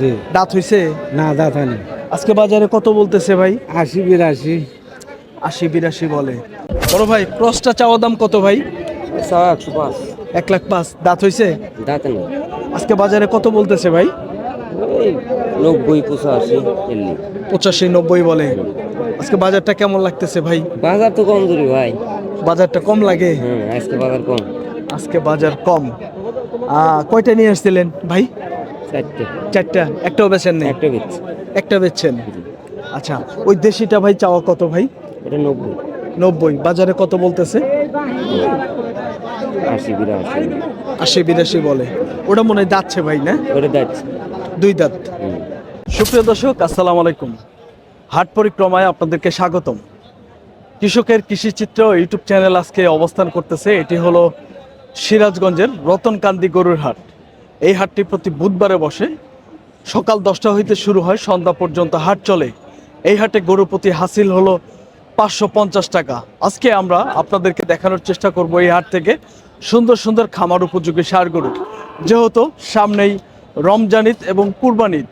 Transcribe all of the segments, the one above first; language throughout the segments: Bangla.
জি। দাঁত হইছে? না দাঁত হয়নি। আজকে বাজারে কত বলতেছে ভাই? ৮০ ৮২। ৮০ ৮২ বলে। বড় ভাই ক্রসটা চাওয়া দাম কত ভাই? ১০৫। ১,৫,০০০। দাঁত হইছে? দাঁত নেই। আজকে বাজারে কত বলতেছে ভাই? ওই ৯০ ৮৫ এমনি। ৮৫ ৯০ বলে। আজকে বাজারটা কেমন লাগতেছে ভাই? বাজার তো কমজোরি ভাই। বাজারটা কম লাগে? আজকে বাজার কম। আজকে বাজার কম। কয়টা নিয়ে আসছিলেন ভাই? ৪টে। ৪টা। একটাও বেচেন নেই? একটা বেচছি। একটা বেচছেন। আচ্ছা, ওই দেশিটা ভাই চাওয়া কত ভাই? এটা ৯০। ৯০। বাজারে কত বলতেছে? ৮০ ৮২। ৮০ ৮২ বলে। ওটা মনে হয় যাচ্ছে ভাই না? ওটা যাচ্ছে। দুই দাঁত। সুপ্রিয় দর্শক আসসালামু আলাইকুম। হাট পরিক্রমায় আপনাদেরকে স্বাগতম। কৃষকের কৃষিচিত্র ইউটিউব চ্যানেল আজকে অবস্থান করতেছে। এটি হলো সিরাজগঞ্জের রতনকান্দি গরুর হাট। এই হাটটি প্রতি বুধবারে বসে। সকাল 10টা হইতে শুরু হয়, সন্ধ্যা পর্যন্ত হাট চলে। এই হাটে গরু প্রতি হাসিল হলো ৫৫০ টাকা। আজকে আমরা আপনাদেরকে দেখানোর চেষ্টা করব এই হাট থেকে সুন্দর সুন্দর খামার উপযোগী ষাঁড় গরু। যেহেতু সামনেই রমজান ঈদ এবং কুরবান ঈদ,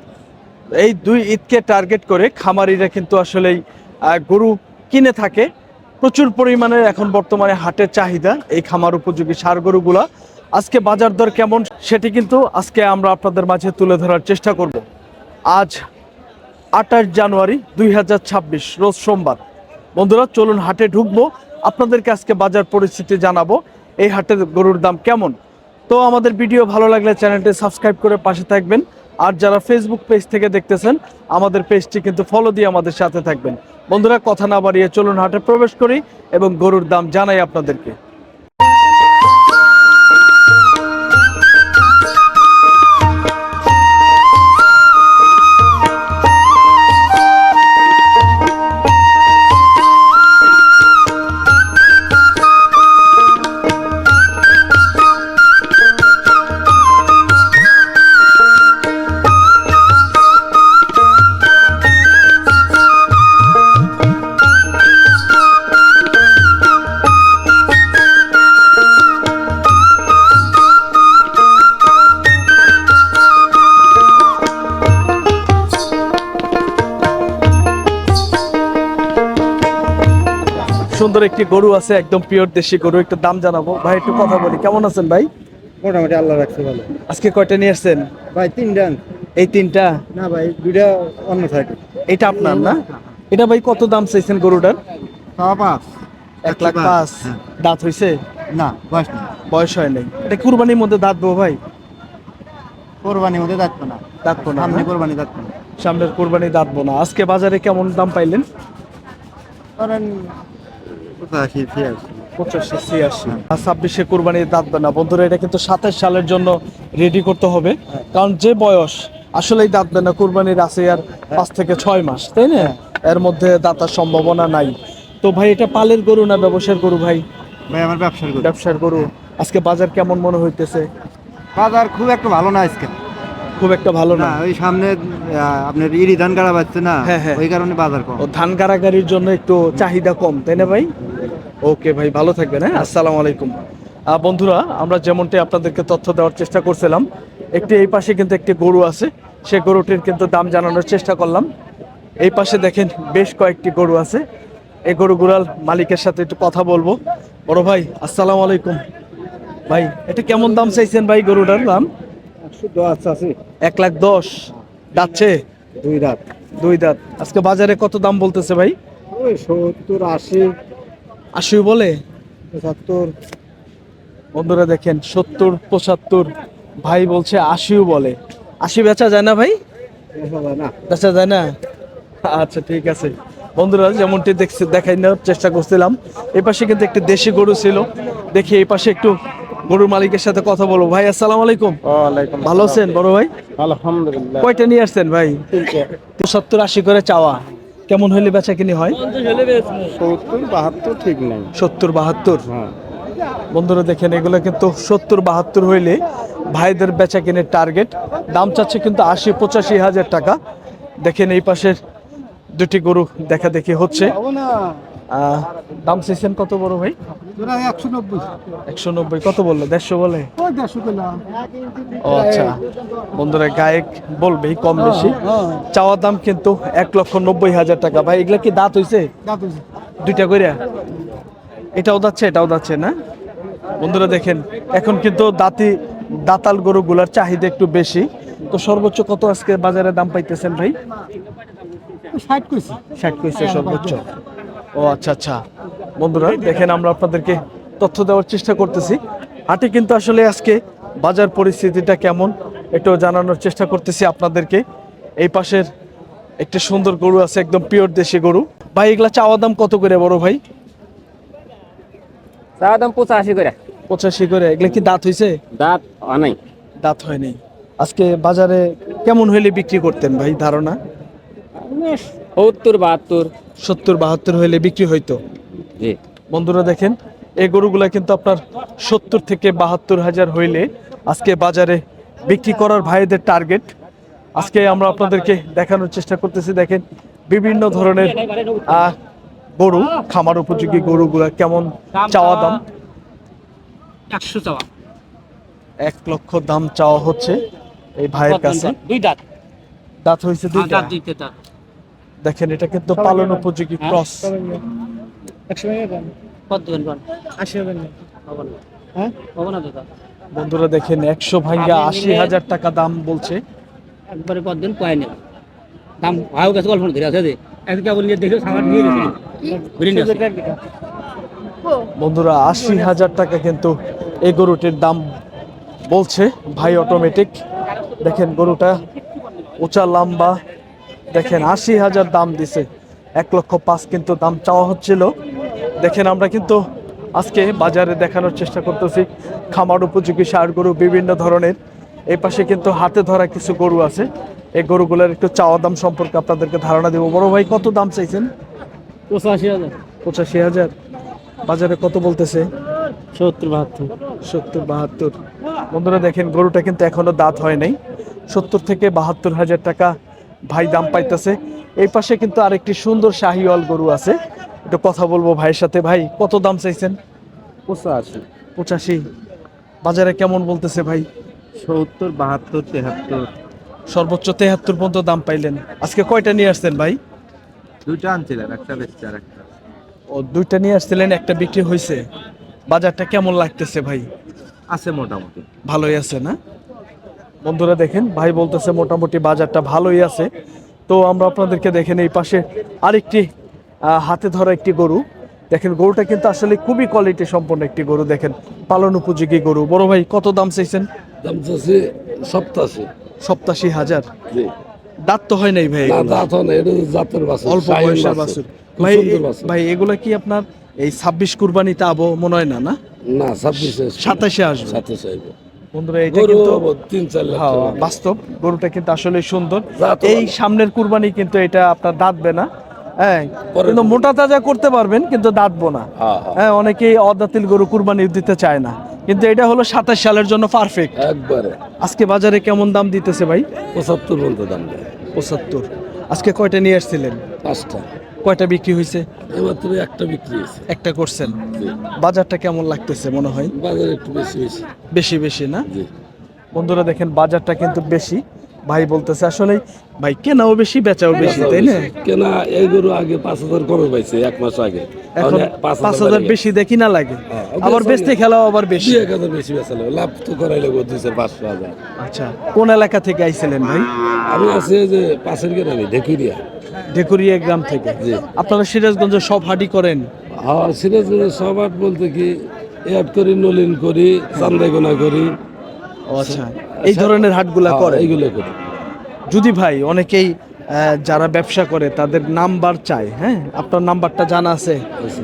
এই দুই ঈদকে টার্গেট করে খামারিরা কিন্তু আসলেই গরু কিনে থাকে। প্রচুর পরিমাণে এখন বর্তমানে হাটের চাহিদা এই খামার উপযোগী ষাঁড় গরুগুলা। আজকে বাজার দর কেমন সেটি কিন্তু আজকে আমরা আপনাদের মাঝে তুলে ধরার চেষ্টা করব। আজ ২৮ জানুয়ারি ২০২৬ রোজ সোমবার। বন্ধুরা চলুন হাটে ঢুকবো, আপনাদেরকে আজকে বাজার পরিস্থিতি জানাবো, এই হাটের গরুর দাম কেমন। তো আমাদের ভিডিও ভালো লাগলে চ্যানেলটি সাবস্ক্রাইব করে পাশে থাকবেন। আর যারা ফেসবুক পেজ থেকে দেখতেছেন আমাদের পেজটি কিন্তু ফলো দিয়ে আমাদের সাথে থাকবেন। বন্ধুরা কথা না বাড়িয়ে চলুন হাটে প্রবেশ করি এবং গরুর দাম জানাই আপনাদেরকে। সুন্দর একটি গরু আছে, একদম পিওর দেশি গরু। একটু দাম জানাবো ভাই, একটু কথা বলি। কেমন আছেন ভাই? মোটামুটি আল্লাহ রাখছে ভালো। আজকে কয়টা নিয়ে আসছেন ভাই ৩টা। এই তিনটা? না ভাই ২টা অন্য সাইডে। এটা আপনার না? এটা ভাই কত দাম চাইছেন গরুটার? ৫ ১,৫,০০০। দাঁত হইছে? না বয়স না। বয়স হয় নাই। এটা কুরবানির মধ্যে দাঁত বো ভাই? কোরবানির মধ্যে যাচ্ছে না। দাঁতবো না? সামনে কোরবানি যাচ্ছে না। সামনের কুরবানি দাঁতবো না। আজকে বাজারে কেমন দাম পাইলেন? কারণ ৮৫ ৮৬। ৮৫ ৮৬। আর ২৬-এ কুরবানির দাঁতবে না। বন্ধুরা এটা কিন্তু ২৭ সালের জন্য রেডি করতে হবে, কারণ যে বয়স আসলেই দাঁতবে না। কুরবানির আছে আর ৫ থেকে ৬ মাস, তাই না? এর মধ্যে দাঁতার সম্ভাবনা নাই। তো ভাই এটা পালের গরু না ব্যবসার গরু ভাই? ভাই আমার ব্যবসার গরু। ব্যবসার গরু। আজকে বাজার কেমন মনে হইতেছে? বাজার খুব একটা ভালো না আজকে। খুব একটা ভালো না। না ওই সামনে আপনার ইরি ধান কাটা পাচ্ছে না, হ্যাঁ, হ্যাঁ। ওই কারণে বাজার কম। ও ধান কারাগারির জন্য একটু চাহিদা কম, তাই না ভাই? ওকে ভাই, ভালো থাকবেন। হ্যাঁ, আসসালামু আলাইকুম। বন্ধুরা আমরা যেমনটি আপনাদেরকে তথ্য দেওয়ার চেষ্টা করছিলাম, একটি এই পাশে কিন্তু একটি গরু আছে, সে গরুটির কিন্তু দাম জানানোর চেষ্টা করলাম। এই পাশে দেখেন বেশ কয়েকটি গরু আছে। এই গরুগুলার মালিকের সাথে একটু কথা বলবো। বড় ভাই আসসালামু আলাইকুম। ভাই এটা কেমন দাম চাইছেন ভাই গরুটার দাম? ১১০ আছে। ১,১০,০০০। দাঁতছে? ২ দাঁত। দুই দাঁত। আজকে বাজারে কত দাম বলতেছে ভাই? ওই ৭০ ৮০ ৮০ বলে। ৭৫। বন্ধুরা দেখেন ৭০ ৭৫ ভাই বলছে, ৮০ বলে। ৮০ বেচা যায় না ভাই? না বেচা যায় না? আচ্ছা ঠিক আছে। বন্ধুরা যেমনটি দেখাই নেওয়ার চেষ্টা করছিলাম, এই পাশে কিন্তু একটি দেশি গরু ছিল। দেখি এই পাশে একটু গরুর মালিকের সাথে কথা বলবো। ভাই আসসালামু আলাইকুম। ওয়ালাইকুম ভালো আছেন বড় ভাই? আলহামদুলিল্লাহ। কয়টা নিয়ে আসছেন ভাই? ৭০ ৮০ করে চাওয়া, কেমন হইলে বেচা কিনি হয়? ৭০ ৭২ ঠিক নাই। ৭০ ৭২। হ্যাঁ বন্ধুরা দেখেন এগুলো কিন্তু ৭০ ৭২ হইলে ভাইদের বেচা কিনের টার্গেট। দাম চাচ্ছে কিন্তু ৮০ ৮৫ হাজার টাকা। দেখেন এই পাশের দুটি গরু দেখা দেখি হচ্ছে। দাম চাইছেন কত বড় ভাই? 190। 190। কত বললো? 150 বলে? ওই 150 পেলাম। ও আচ্ছা, বন্ধুরা গায়ক বলবেই কম বেশি। চাওয়া দাম কিন্তু 1,90,000 টাকা। ভাই এগুলা কি দাঁত হইছে? দুইটা কইরা? এটাও যাচ্ছে এটাও যাচ্ছে না? বন্ধুরা দেখেন এখন কিন্তু দাতাল গরুগুলার চাহিদা একটু বেশি। তো সর্বোচ্চ কত আজকে বাজারে দাম পাইতেছেন ভাই? 60 কইছি। 60 কইছে সর্বোচ্চ। ও আচ্ছা আচ্ছা, বন্ধুরা দেখেন আমরা আপনাদেরকে তথ্য দেওয়ার চেষ্টা করতেছি। হাটে কিন্তু আসলে আজকে বাজার পরিস্থিতিটা কেমন একটু জানানোর চেষ্টা করতেছি আপনাদেরকে। এই পাশের একটা সুন্দর গরু আছে, একদম পিওর দেশি গরু। ভাই এগুলা চাওয়া দাম কত করে বড় ভাই? চাওয়া দাম 85 করে। 85 করে। এগুলা কি দাঁত হইছে? দাঁত নাই। দাঁত হয়নি। আজকে বাজারে কেমন হইলে বিক্রি করতেন ভাই ধারণা? 70 72। 70 72 হইলে বিক্রি হইতো। জি। বন্ধুরা দেখেন এই গরুগুলা কিন্তু আপনার 70 থেকে 72 হাজার হইলে আজকে বাজারে বিক্রি করার ভাইদের টার্গেট। আজকে আমরা আপনাদেরকে দেখানোর চেষ্টা করতেছি। দেখেন বিভিন্ন ধরনের গরু, খামার উপযোগী গরুগুলা কেমন চাওয়া দাম। 100 চাওয়া। 1 লক্ষ দাম চাওয়া হচ্ছে এই ভাইয়ের কাছে। দুই দাঁত। দাঁত হয়েছে দুইটা। দাঁত দিতে দাঁত। দেখেন এটা কিন্তু পালন উপযোগী ক্রস। 100 টাকা দাম। কত দিবেন কোন? 80 হবে না। হবে না। হ্যাঁ? হবে না দাদা। বন্ধুরা দেখেন 100 ভাঙ্গা 80,000 টাকা দাম বলছে। একবারে কত দিন কয় নেব। দাম ভালো কাছে গল্প ধরে আছে যে এক কেবল নিয়ে দেখো সামান নিয়ে গেছিল। বিরিয়ানি আছে। বন্ধুরা 80,000 টাকা কিন্তু এই গরুটির দাম বলছে ভাই অটোমেটিক। দেখেন গরুটা উঁচা লম্বা, দেখেন 80,000 দাম দিছে। 1,05,000 কিন্তু দাম চাওয়া হচ্ছিল। দেখেন আমরা কিন্তু আজকে বাজারে দেখানোর চেষ্টা করতেছি খামার উপযোগী ষাঁড় গরু বিভিন্ন ধরনের। এই পাশে কিন্তু হাতে ধরা কিছু গরু আছে। এই গরুগুলোর একটু চাওয়া দাম সম্পর্কে আপনাদেরকে ধারণা দেবো। বড় ভাই কত দাম চাইছেন? 85,000। 85,000। বাজারে কত বলতেছে? 70 72। 70 72। বন্ধুরা দেখেন গরুটা কিন্তু এখনো দাঁত হয় নাই। 70 থেকে 72,000 টাকা ভাই দাম পাইতেছে। এই পাশে কিন্তু আরেকটি সুন্দর শাহিওয়াল গরু আছে, একটু কথা বলবো ভাইয়ের সাথে। ভাই কত দাম চাইছেন? 85। 85। বাজারে কেমন বলতেছে ভাই? 70 72 73। সর্বোচ্চ 73 পর্যন্ত দাম পাইলেন। আজকে কয়টা নিয়ে আসছেন ভাই? দুইটা আনছিলেন, একটা বেচছি আর একটা। ও দুইটা নিয়ে আসছিলেন, একটা বিক্রি হয়েছে। বাজারটা কেমন লাগতেছে ভাই? আছে মোটামুটি। ভালোই আছে না? বন্ধুরা দেখেন ভাই বলতেছে মোটামুটি বাজারটা ভালোই আছে। তো আমরা আপনাদেরকে দেখেন এই পাশে আরেকটি হাতে ধরা একটি গরু। দেখেন গরুটা কিন্তু আসলে খুবই কোয়ালিটি সম্পন্ন একটি গরু। দেখেন পালন উপযোগী গরু। বড় ভাই কত দাম চাইছেন? দাম চাচ্ছে 87। 87,000। জি। দাঁত তো হয় নাই ভাই না এগুলা? দাঁত হয় না, এটা জাতের বাছুর, অল্প শাহিওয়াল বয়সের বাছুর। বাছুর। খুব ভাই সুন্দর বাছুর। ভাই এগুলা কি আপনার এই 26 কুরবানিতে আবো মনে হয় না? না না 26 27-এ আসবে। 27 আসবে। বন্ধুরা এটা গরু কিন্তু 3-4 লাখ হ্যাঁ, টাকা। বাস্তব গরুটা কিন্তু আসলে সুন্দর। জাত এই ভালো। সামনের কুরবানি কিন্তু এটা আপনার দাঁতবে না। হ্যাঁ, পরে কিন্তু মোটা তাজা করতে পারবেন কিন্তু দাঁতবো না। হ্যাঁ, হ্যাঁ। হ্যাঁ, অনেকেই অদাতিল গরু কুরবানি দিতে চায় না, কিন্তু এটা হলো 27 সালের জন্য পারফেক্ট। একবারে আজকে বাজারে কেমন দাম দিতেছে ভাই? 75 পর্যন্ত দাম দেয়। 75। আজকে কয়টা নিয়ে আসছিলেন? 5টা। কয়টা বিক্রি হয়েছে? এমাত্র একটা বিক্রি হয়েছে। একটা করছেন। জি। বাজারটা কেমন লাগতেছে মনে হয়? বাজারে একটু বেশি বেশি। বেশি বেশি না? জি। বন্ধুরা দেখেন বাজারটা কিন্তু বেশি। ভাই বলতেছে আসলে ভাই কেনাও বেশি বেচাও বেশি, তাই না? কেনা এই গরু আগে 5,000 কমে পাইছে 1 মাস আগে। এখন 5,000 বেশি দেখি না লাগে। হ্যাঁ, আবার বেচা বেচতে নেই। খেলাও আবার বেশি। 2-1,000 বেশি বেচালো, লাভ তো করাই লাগবে 200-500,000। আচ্ছা, কোন এলাকা থেকে আইছিলেন ভাই? আমি আছি এই যে পাশের গ্রামে ঢেকুরিয়া। ঢেকুরিয়া গ্রাম থেকে। জি। আপনারা সিরাজগঞ্জে সব হাটই করেন? হ্যাঁ সিরাজগঞ্জের সব হাট বলতে কি এড করি, নলিন করি, চান্দাইগোনা করি। ও আচ্ছা, এই ধরনের হাটগুলা হ্যাঁ, করেন? এইগুলো করি। যদি ভাই অনেকেই যারা ব্যবসা করে তাদের নাম্বার চায়, হ্যাঁ আপনার নাম্বারটা জানা আছে?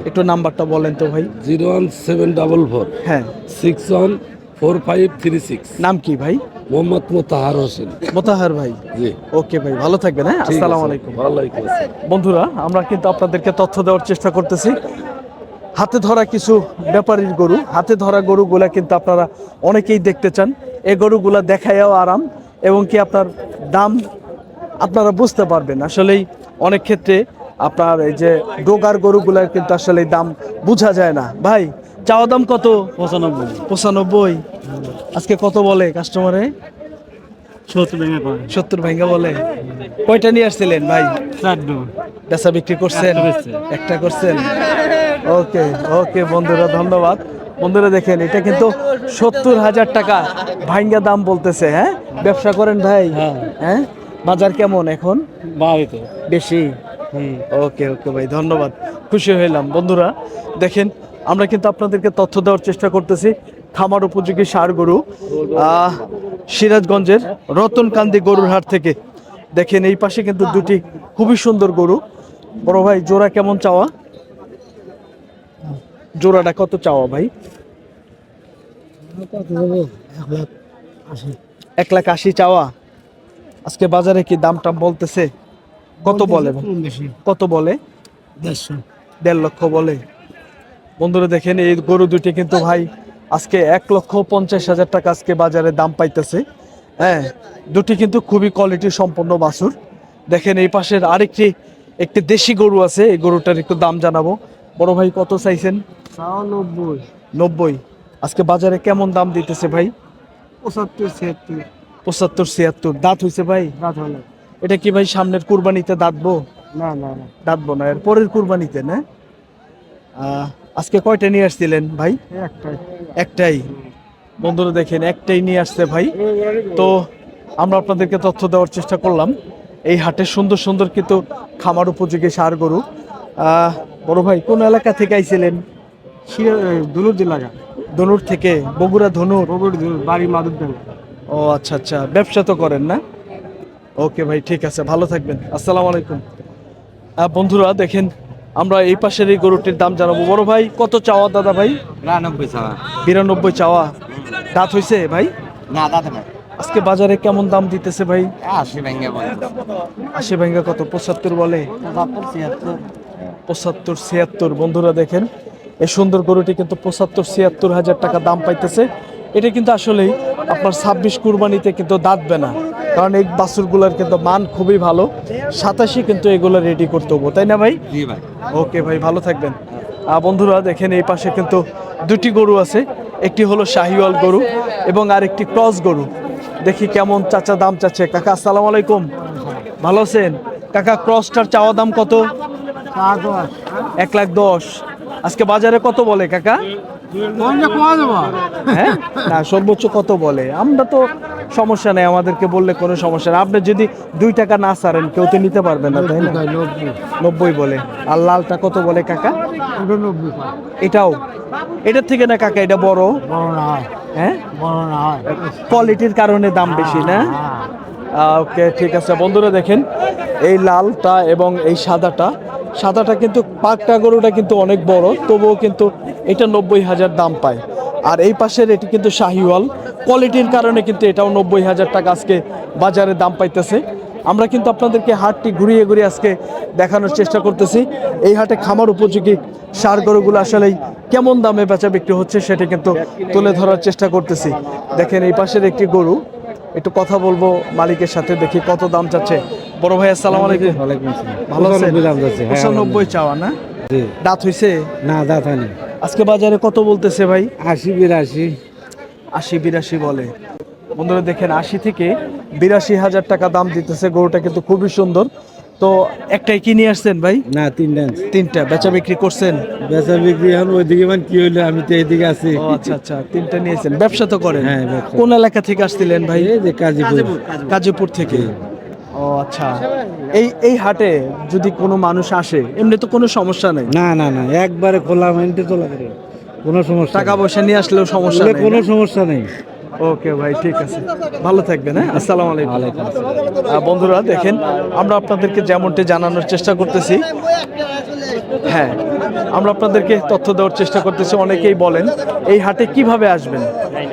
একটু নাম্বারটা বলেন তো ভাই। 01744 হ্যাঁ, 614536। নাম কি ভাই? মোহাম্মদ মোতাহার হোসেন। মোতাহার ভাই। জি। ওকে ভাই, ভালো থাকবেন। হ্যাঁ, ঠিক আছে। আসসালামু আলাইকুম। ওয়ালাইকুম আসসালাম। বন্ধুরা আমরা কিন্তু আপনাদেরকে তথ্য দেওয়ার চেষ্টা করতেছি। হাতে ধরা কিছু ব্যাপারীর গরু, হাতে ধরা গরুগুলা কিন্তু আপনারা অনেকেই দেখতে চান। এই গরুগুলা দেখায়ও আরাম, এবং কি আপনার দাম আপনারা বুঝতে পারবেন। আসলেই অনেক ক্ষেত্রে আপনার এই যে ডোগার গরুগুলার কিন্তু আসলে দাম বোঝা যায় না। ভাই চাওয়া দাম কত? 95 95। আজকে কত বলে কাস্টমারে? 70 ভেঙে পায় 70 ভাঙ্গা বলে। কয়টা নিয়ে আসছিলেন ভাই? 4 দু বেচা বিক্রি করছেন? একটা বেচছি। একটা করছেন। ওকে ওকে বন্ধুরা, ধন্যবাদ। বন্ধুরা দেখেন, এটা কিন্তু 70,000 টাকা ভাঙ্গা দাম বলতেছে। হ্যাঁ, ব্যবসা করেন ভাই? হ্যাঁ। হ্যাঁ, বাজার কেমন এখন? বাড়িতে বেশি? ওকে ওকে ভাই, ধন্যবাদ, খুশি হইলাম। বন্ধুরা দেখেন, আমরা কিন্তু আপনাদেরকে তথ্য দেওয়ার চেষ্টা করতেছি খামার উপযোগী ষাঁড় গরু সিরাজগঞ্জের রতনকান্দি গরুর হাট থেকে। দেখেন এই পাশে কিন্তু দুটি খুবই সুন্দর গরু। বড় ভাই, জোড়া কেমন চাওয়া? জোড়াটা কত চাওয়া ভাই? 1,80,000 চাওয়া। আজকে বাজারে কি দাম টাম বলতেছে? কত বলে ভাই? কত বলে? 1.5 লক্ষ বলে। বন্ধুরা দেখেন, এই গরু দুটি কিন্তু ভাই আজকে 1,50,000 টাকা আজকে বাজারে দাম পাইতেছে। হ্যাঁ, দুটি কিন্তু খুবই কোয়ালিটি সম্পন্ন বাছুর। দেখেন এই পাশের আরেকটি একটি দেশি গরু আছে, এই গরুটার একটু দাম জানাবো। বড় ভাই কত চাইছেন? 90। আজকে বাজারে কেমন দাম দিতেছে ভাই? 75-76। দাঁত হইছে ভাই? এটা কি ভাই সামনের কুরবানিতে দাঁতবো? দাঁতবো না, এর পরের কুরবানিতে না? আজকে কয়টা নিয়ে আসছিলেন ভাই? একটাই। বন্ধুরা দেখেন, একটাই নিয়ে আসছে ভাই। তো আমরা আপনাদেরকে তথ্য দেওয়ার চেষ্টা করলাম এই হাটের সুন্দর সুন্দর কিন্তু খামার উপযোগী ষাঁড় গরু। বড় ভাই কোন এলাকা থেকে আইছিলেন? দুলুর জেলা ধনুর থেকে। বগুড়া ধনুর? বাড়ি মাদুরডাঙ্গা। ও আচ্ছা আচ্ছা, ব্যবসা তো করেন না? ওকে ভাই, ঠিক আছে, ভালো থাকবেন, আসসালামু আলাইকুম। বন্ধুরা দেখেন, আমরা এই পাশের এই গরুটির দাম জানাবো। বড় ভাই কত চাওয়া দাদা ভাই? 92 চাওয়া। 92 চাওয়া। দাঁত হইছে ভাই? না দাদা না, আজকে বাজারে কেমন দাম দিতেছে ভাই? 80 ভেঙে বলে। 80 ভাঙ্গা কত? 75 বলে? 75-76। বন্ধুরা দেখেন, এই সুন্দর গরুটি কিন্তু 75-76 হাজার টাকা দাম পাইতেছে। এটা কিন্তু আসলেই আপনার 26 কুরবানিতে কিন্তু দাঁতবে না, কারণ এই বাছুরগুলোর কিন্তু মান খুবই ভালো। 87 কিন্তু এগুলো রেডি করতে হবো, তাই না ভাই? জি ভাই। ওকে ভাই, ভালো থাকবেন। বন্ধুরা দেখেন, এই পাশে কিন্তু দুটি গরু আছে, একটি হলো শাহিওয়াল গরু এবং আরেকটি ক্রস গরু। দেখি কেমন চাচা দাম চাচ্ছে। কাকা আসসালামু আলাইকুম, ভালো আছেন? কাকা ক্রসটার চাওয়া দাম কত? 1,10,000। আজকে বাজারে কত বলে কাকা? হ্যাঁ, না সর্বোচ্চ কত বলে? আমরা তো সমস্যা নেই, আমাদেরকে বললে কোনো সমস্যা নেই। আপনি যদি 2 টাকা না ছাড়েন কেউ তো নিতে পারবে না, তাই না? 90 বলে। আর লালটা কত বলে কাকা? এটাও এটার থেকে না কাকা, এটা বড়। হ্যাঁ, কোয়ালিটির কারণে দাম বেশি না? ওকে ঠিক আছে। বন্ধুরা দেখেন, এই লালটা এবং এই সাদাটা কিন্তু পাকটা গরুটা কিন্তু অনেক বড়, তবুও কিন্তু এটা 90,000 দাম পায়। আর এই পাশের এটি কিন্তু শাহিওয়াল, কোয়ালিটির কারণে কিন্তু এটাও 90,000 টাকা আজকে বাজারে দাম পাইতেছে। আমরা কিন্তু আপনাদেরকে হাটটি ঘুরিয়ে ঘুরিয়ে আজকে দেখানোর চেষ্টা করতেছি এই হাটে খামার উপযোগী ষাঁড় গরুগুলো আসলেই কেমন দামে বেচা বিক্রি হচ্ছে সেটা কিন্তু তুলে ধরার চেষ্টা করতেছি। দেখেন এই পাশের একটি গরু, একটু কথা বলবো মালিকের সাথে, দেখি কত দাম চাচ্ছে। বড় ভাই আসসালামু আলাইকুম। ভালো আছেন? 95 চাওয়া না? দাঁত হইছে? না দাদা হয়নি। আজকে বাজারে কত বলতেছে ভাই? 80-82। 80-82 বলে। বন্ধুরা দেখেন, 80 থেকে 82,000 টাকা দাম দিতেছে। গরুটা কিন্তু খুবই সুন্দর। তো একটাই কি নিয়ে আসছেন ভাই? না তিনটা। বেচা বিক্রি করছেন? বেচা বিক্রি এখন ওইদিকে মানে কি হইলো, আমি তো এইদিকে আছি। ও আচ্ছা আচ্ছা, 3টা নিয়েছেন। ব্যবসা তো করেন? হ্যাঁ, ব্যবসা। কোন এলাকা থেকে আসছিলেন ভাই? এই যে কাজীপুর থেকে। ও আচ্ছা, এই হাটে যদি কোনো মানুষ আসে এমনি তো কোনো সমস্যা নেই? না একবারে খোলা মাইন্ডে চলা করে, কোনো সমস্যা। টাকা পয়সা নিয়ে আসলেও সমস্যা নেই? কোনো সমস্যা নেই। ওকে ভাই, ঠিক আছে, ভালো থাকবেন। হ্যাঁ, আসসালামু আলাইকুম। বন্ধুরা দেখেন, আমরা আপনাদেরকে যেমনটি জানানোর চেষ্টা করতেছি, হ্যাঁ আমরা আপনাদেরকে তথ্য দেওয়ার চেষ্টা করতেছি। অনেকেই বলেন এই হাটে কিভাবে আসবেন।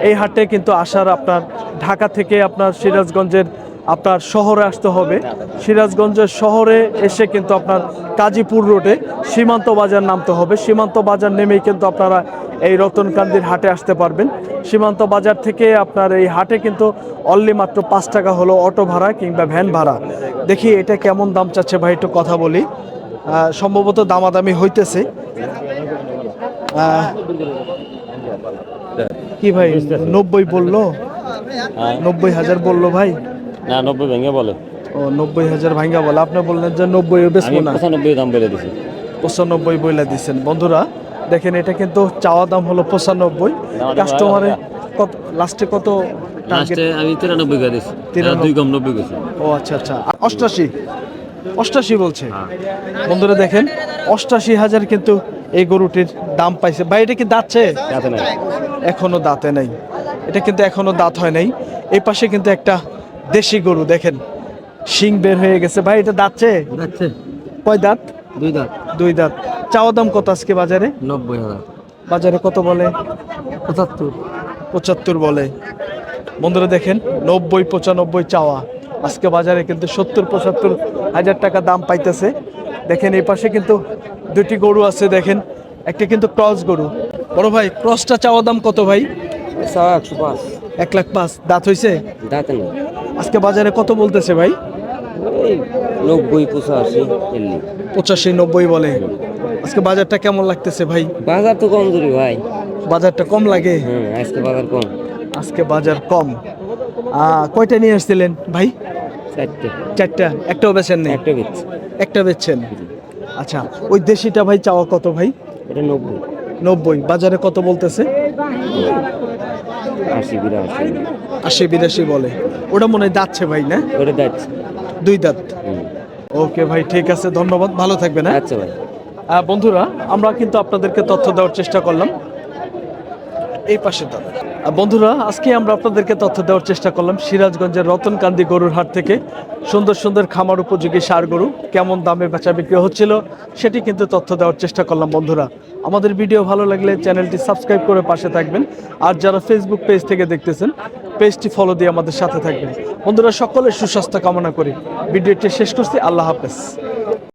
এই হাটে কিন্তু আসার আপনার ঢাকা থেকে আপনার সিরাজগঞ্জের আপনার শহরে আসতে হবে। সিরাজগঞ্জের শহরে এসে কিন্তু আপনার কাজীপুর রোডে সীমান্ত বাজার নামতে হবে। সীমান্ত বাজার নেমেই কিন্তু আপনারা এই রতনকান্দির হাটে আসতে পারবেন। সীমান্ত বাজার থেকে আপনার এই হাটে কিন্তু অনলি মাত্র 5 টাকা হলো অটো ভাড়া কিংবা ভ্যান ভাড়া। দেখি এটা কেমন দাম চাচ্ছে ভাই, একটু কথা বলি। সম্ভবত দামাদামি হইতেছে। কি ভাই 90 বললো, 90,000 বললো ভাই? না 90 ভেঙে বলে, ও 90,000 ভাঙ্গা বলে, আপনি বললেন যে 90 বেচবো না, 95 দাম বলে দিছি। 95 বইলা দিচ্ছেন। বন্ধুরা দেখেন, এটা কিন্তু চাওয়া দাম হলো 95, কাস্টমারে কত লাস্টে কত টার্গেট? লাস্টে আমি 93 করে দিছি, 93 2 কম 90 গেছে। ও আচ্ছা আচ্ছা, 88 বলছে। বন্ধুরা দেখেন 88,000 কিন্তু এই গরুটির দাম পাইছে। ভাই এটা কি দাঁতছে? যাতে নাই, এখনো দাঁতে নাই, এটা কিন্তু এখনো দাঁত হয় নাই। এই পাশে কিন্তু একটা দেশি গরু দেখেন, শিং বের হয়ে গেছে। ভাই এটা দাঁতছে? যাচ্ছে কয় দাঁত? 2 দাঁত। 2 দাঁত। চাওয়া দাম কত আজকে বাজারে? 90,000। বাজারে কত বলে? 75। 75 বলে। বন্ধুরা দেখেন 90 95 চাওয়া, আজকে বাজারে কিন্তু 70-75,000 টাকা দাম পাইতেছে। দেখেন এই পাশে কিন্তু দুটি গরু আছে, দেখেন একটা কিন্তু ক্রস গরু। বড় ভাই ক্রসটা চাওয়া দাম কত ভাই? 105। 1,05,000। দাঁত হইছে? দাঁতে না। আজকে বাজারে কত বলতেছে ভাই? ওই 90 85 এলি। 85-90 বলে। আজকে বাজারটা কেমন লাগতেছে ভাই? বাজার তো কমজোরি ভাই। বাজারটা কম লাগে? আজকে বাজার কম। আজকে বাজার কম। কয়টা নিয়ে আসছিলেন ভাই? 4টে। 4টা। একটাও বেচেন নেই? একটা বেচছি। একটা বেচছেন। আচ্ছা, ওই দেশিটা ভাই চাওয়া কত ভাই? এটা 90। 90। বাজারে কত বলতেছে? 80 80-82 বলে। ওটা মনে হয় দাঁতছে ভাই না? ওটা যাচ্ছে। 2 দাঁত। ওকে ভাই, ঠিক আছে, ধন্যবাদ, ভালো থাকবেন। হ্যাঁ আচ্ছা ভাই। বন্ধুরা আমরা কিন্তু আপনাদেরকে তথ্য দেওয়ার চেষ্টা করলাম এই পাশে দাঁড়া। বন্ধুরা আজকে আমরা আপনাদেরকে তথ্য দেওয়ার চেষ্টা করলাম সিরাজগঞ্জের রতনকান্দি গরুর হাট থেকে। সুন্দর সুন্দর খামার উপযোগী ষাঁড় গরু কেমন দামে বেচা বিক্রি হচ্ছিল সেটি কিন্তু তথ্য দেওয়ার চেষ্টা করলাম। বন্ধুরা আমাদের ভিডিও ভালো লাগলে চ্যানেলটি সাবস্ক্রাইব করে পাশে থাকবেন, আর যারা ফেসবুক পেজ থেকে দেখতেছেন পেজটি ফলো দিয়ে আমাদের সাথে থাকবেন। বন্ধুরা সকলের সুস্বাস্থ্য কামনা করি ভিডিওটি শেষ করছি। আল্লাহ হাফেজ।